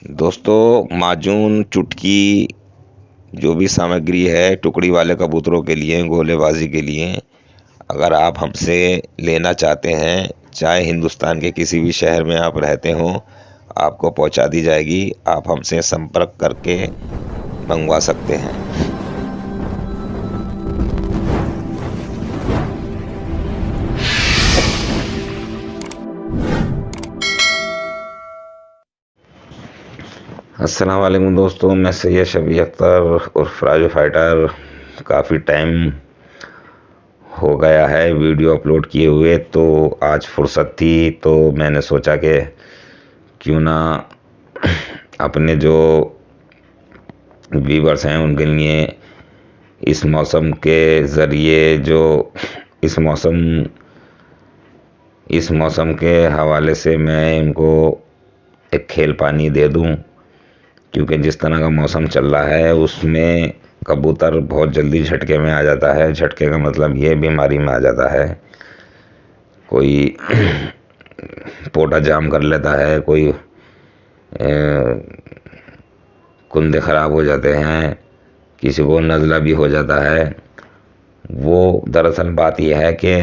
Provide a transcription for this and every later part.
दोस्तों, माजून, चुटकी, जो भी सामग्री है टुकड़ी वाले कबूतरों के लिए, गोलेबाजी के लिए, अगर आप हमसे लेना चाहते हैं, चाहे हिंदुस्तान के किसी भी शहर में आप रहते हो, आपको पहुंचा दी जाएगी। आप हमसे संपर्क करके मंगवा सकते हैं। अस्सलाम वालेकुम दोस्तों, मैं सैयद शबी अख्तर उर्फ राजू फाइटर। काफ़ी टाइम हो गया है वीडियो अपलोड किए हुए, तो आज फुर्सत थी तो मैंने सोचा कि क्यों ना अपने जो व्यूवर्स हैं उनके लिए इस मौसम के ज़रिए जो इस मौसम इस मौसम के हवाले से मैं इनको एक खेल पानी दे दूं, क्योंकि जिस तरह का मौसम चल रहा है उसमें कबूतर बहुत जल्दी झटके में आ जाता है। झटके का मतलब ये बीमारी में आ जाता है, कोई पोटा जाम कर लेता है, कोई कुंदे ख़राब हो जाते हैं, किसी को नज़ला भी हो जाता है। वो दरअसल बात यह है कि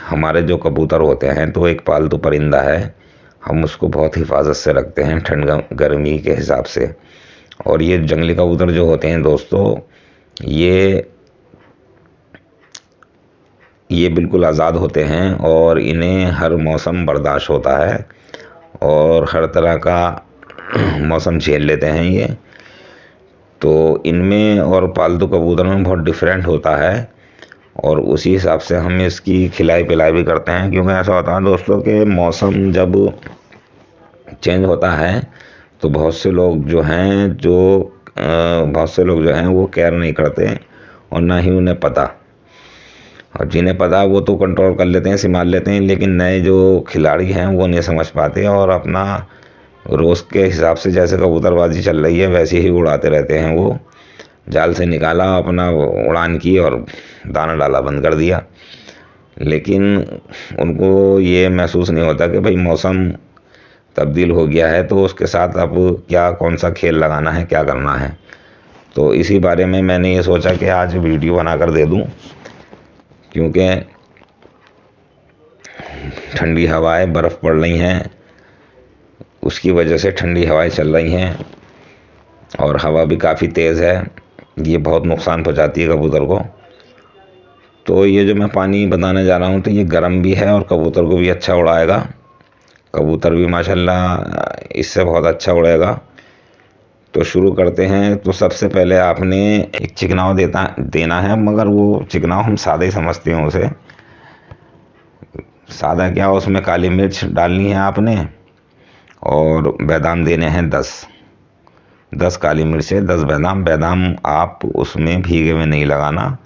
हमारे जो कबूतर होते हैं तो एक पालतू परिंदा है, हम उसको बहुत हिफाजत से रखते हैं ठंड गर्मी के हिसाब से। और ये जंगली कबूतर जो होते हैं दोस्तों, ये बिल्कुल आज़ाद होते हैं और इन्हें हर मौसम बर्दाश्त होता है और हर तरह का मौसम झेल लेते हैं ये। तो इनमें और पालतू कबूतर में बहुत डिफरेंट होता है और उसी हिसाब से हम इसकी खिलाई पिलाई भी करते हैं, क्योंकि ऐसा होता है दोस्तों कि मौसम जब चेंज होता है तो बहुत से लोग जो हैं वो केयर नहीं करते और ना ही उन्हें पता। और जिन्हें पता वो तो कंट्रोल कर लेते हैं, संभाल लेते हैं, लेकिन नए जो खिलाड़ी हैं वो नहीं समझ पाते और अपना रोज़ के हिसाब से जैसे कबूतरबाजी चल रही है वैसे ही उड़ाते रहते हैं। वो जाल से निकाला, अपना उड़ान की और दाना डाला, बंद कर दिया। लेकिन उनको ये महसूस नहीं होता कि भाई मौसम तब्दील हो गया है तो उसके साथ अब क्या कौन सा खेल लगाना है, क्या करना है। तो इसी बारे में मैंने ये सोचा कि आज वीडियो बनाकर दे दूं, क्योंकि ठंडी हवाएं, बर्फ़ पड़ रही हैं, उसकी वजह से ठंडी हवाएं चल रही हैं और हवा भी काफ़ी तेज़ है। ये बहुत नुकसान पहुंचाती है कबूतर को। तो ये जो मैं पानी बताने जा रहा हूँ तो ये गर्म भी है और कबूतर को भी अच्छा उड़ाएगा। कबूतर भी माशाल्लाह इससे बहुत अच्छा उड़ेगा। तो शुरू करते हैं। तो सबसे पहले आपने एक चिकनाव देना है, मगर वो चिकनाव हम सादा ही समझते हैं उसे। सादा क्या, उसमें काली मिर्च डालनी है आपने और बादाम देने हैं 10 काली मिर्चें, 10 बादाम। बादाम आप उसमें भीगे हुए नहीं लगाना,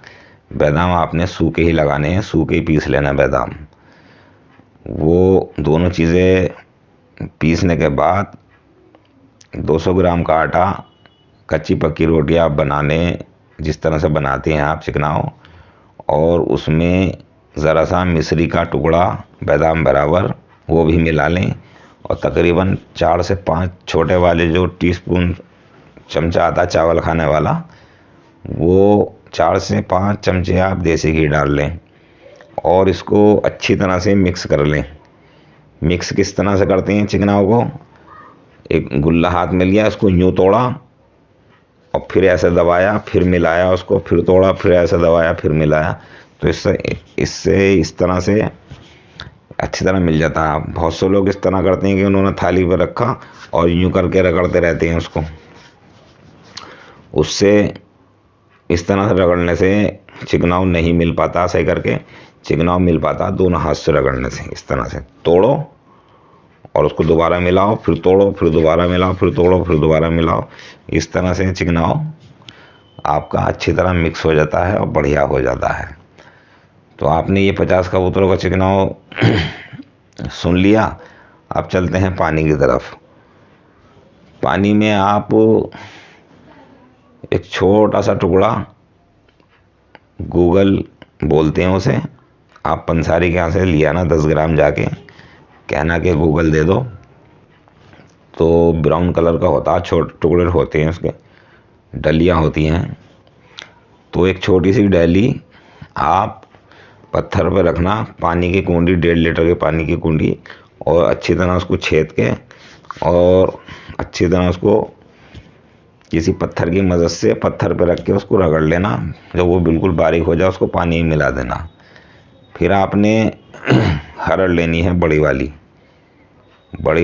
बादाम आपने सूखे ही लगाने हैं, सूखे ही पीस लेना बादाम। वो दोनों चीज़ें पीसने के बाद 200 ग्राम का आटा, कच्ची पक्की रोटी आप बनाने जिस तरह से बनाते हैं आप चिकनाओ, और उसमें ज़रा सा मिश्री का टुकड़ा बादाम बराबर वो भी मिला लें और तकरीबन 4 से 5 छोटे वाले जो टीस्पून चमचा आता चावल खाने वाला, वो 4 से 5 चमचे आप देसी घी डाल लें और इसको अच्छी तरह से मिक्स कर लें। मिक्स किस तरह से करते हैं चिकनाओ को, एक गुल्ला हाथ में लिया, उसको यूँ तोड़ा और फिर ऐसे दबाया, फिर मिलाया, उसको फिर तोड़ा, फिर ऐसे दबाया, फिर मिलाया। तो इससे इस तरह से अच्छी तरह मिल जाता है। बहुत से लोग इस तरह करते हैं कि उन्होंने थाली पर रखा और यूँ करके रगड़ते रहते हैं उसको। उससे इस तरह से रगड़ने से चिकनाव नहीं मिल पाता, सही करके चिकनाव मिल पाता दोनों हाथ से रगड़ने से। इस तरह से तोड़ो और उसको दोबारा मिलाओ, फिर तोड़ो, फिर दोबारा मिलाओ, फिर तोड़ो, फिर दोबारा मिलाओ। इस तरह से चिकनाव आपका अच्छी तरह मिक्स हो जाता है और बढ़िया हो जाता है। तो आपने ये 50 कबूतरों का चिकनाव सुन लिया। अब चलते हैं पानी की तरफ। पानी में आप एक छोटा सा टुकड़ा, गूगल बोलते हैं उसे, आप पंसारी के यहाँ से लिया ना 10 ग्राम, जाके कहना कि गूगल दे दो, तो ब्राउन कलर का होता है, छोटे टुकड़े होते हैं उसके, डलियाँ होती हैं। तो एक छोटी सी डली आप पत्थर पर रखना, पानी की कूंडी, 1.5 लीटर के पानी की कूंडी, और अच्छी तरह उसको छेद के और अच्छी तरह उसको किसी पत्थर की मदद से पत्थर पर रख के उसको रगड़ लेना। जब वो बिल्कुल बारीक हो जाए उसको पानी में मिला देना। फिर आपने हरड़ लेनी है, बड़ी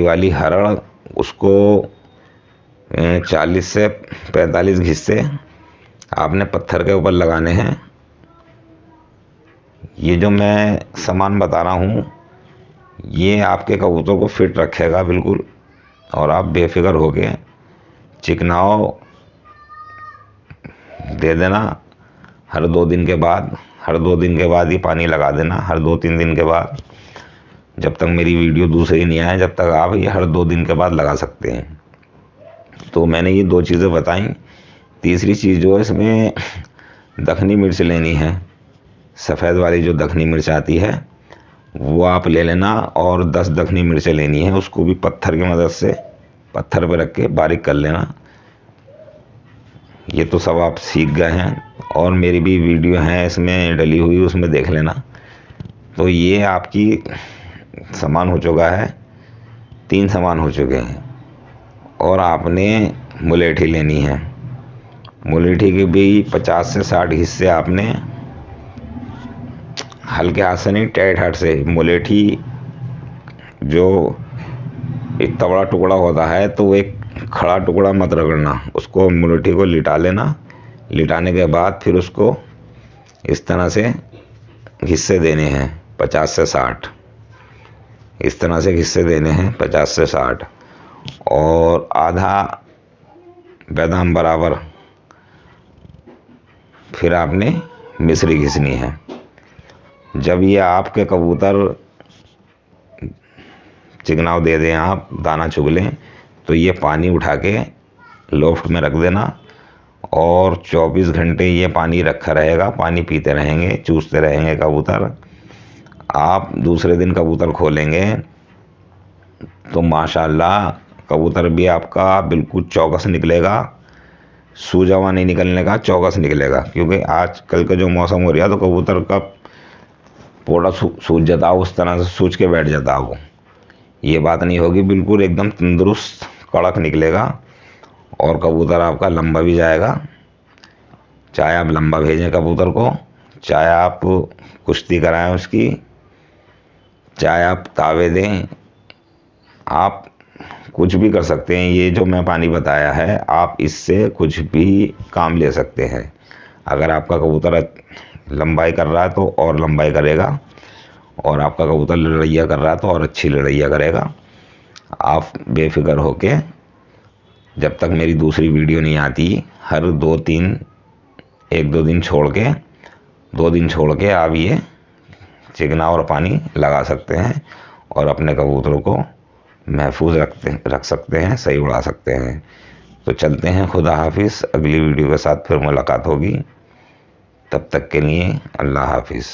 वाली हरड़, उसको 40 से 45 हिस्से आपने पत्थर के ऊपर लगाने हैं। ये जो मैं सामान बता रहा हूँ ये आपके कबूतर को फिट रखेगा बिल्कुल, और आप बेफिक्र होके चिकनाव दे देना। हर 2 दिन के बाद ही पानी लगा देना, हर 2-3 दिन के बाद। जब तक मेरी वीडियो दूसरी नहीं आए, जब तक आप ये हर 2 दिन के बाद लगा सकते हैं। तो मैंने ये 2 चीज़ें बताई। तीसरी चीज़ जो है, इसमें दखनी मिर्च लेनी है, सफ़ेद वाली जो दखनी मिर्च आती है वो आप ले लेना, और 10 दखनी मिर्चें लेनी है। उसको भी पत्थर की मदद से पत्थर पर रख के बारीक कर लेना। ये तो सब आप सीख गए हैं, और मेरी भी वीडियो है इसमें डली हुई, उसमें देख लेना। तो ये आपकी सामान हो चुका है, 3 सामान हो चुके हैं। और आपने मुलेठी लेनी है। मुलेठी के भी 50 से 60 हिस्से आपने हल्के हाथ से नहीं, टाइट हाथ से। मुलेठी जो इतना बड़ा टुकड़ा होता है तो एक खड़ा टुकड़ा मत रगड़ना, उसको मुलेठी को लिटा लेना। लिटाने के बाद फिर उसको इस तरह से हिस्से देने हैं 50 से 60, इस तरह से हिस्से देने हैं 50 से 60, और आधा बादाम बराबर फिर आपने मिश्री घिसनी है। जब ये आपके कबूतर चिकनाव दे दें, आप दाना चुग लें, तो ये पानी उठा के लोफ्ट में रख देना, और 24 घंटे ये पानी रखा रहेगा। पानी पीते रहेंगे, चूसते रहेंगे कबूतर। आप दूसरे दिन कबूतर खोलेंगे तो माशाल्लाह कबूतर भी आपका बिल्कुल चौकस निकलेगा, सूजा हुआ नहीं निकलने का, चौकस निकलेगा। क्योंकि आजकल का जो मौसम हो रहा है तो कबूतर का पोड़ा सूज जाता है, उस तरह से सूज के बैठ जाता है वो। ये बात नहीं होगी, बिल्कुल एकदम तंदुरुस्त कड़क निकलेगा, और कबूतर आपका लंबा भी जाएगा। चाहे आप लंबा भेजें कबूतर को, चाहे आप कुश्ती कराएं उसकी, चाहे आप तावे दें, आप कुछ भी कर सकते हैं। ये जो मैं पानी बताया है, आप इससे कुछ भी काम ले सकते हैं। अगर आपका कबूतर लंबाई कर रहा है तो और लंबाई करेगा, और आपका कबूतर लड़ैया कर रहा है तो और अच्छी लड़ैया करेगा। आप बेफिक्र होके, जब तक मेरी दूसरी वीडियो नहीं आती, हर 1-2 दिन छोड़ के 2 दिन छोड़ के आप ये चिकना और पानी लगा सकते हैं, और अपने कबूतरों को महफूज रख सकते हैं, सही उड़ा सकते हैं। तो चलते हैं, खुदा हाफिज़। अगली वीडियो के साथ फिर मुलाकात होगी, तब तक के लिए अल्लाह हाफिज़।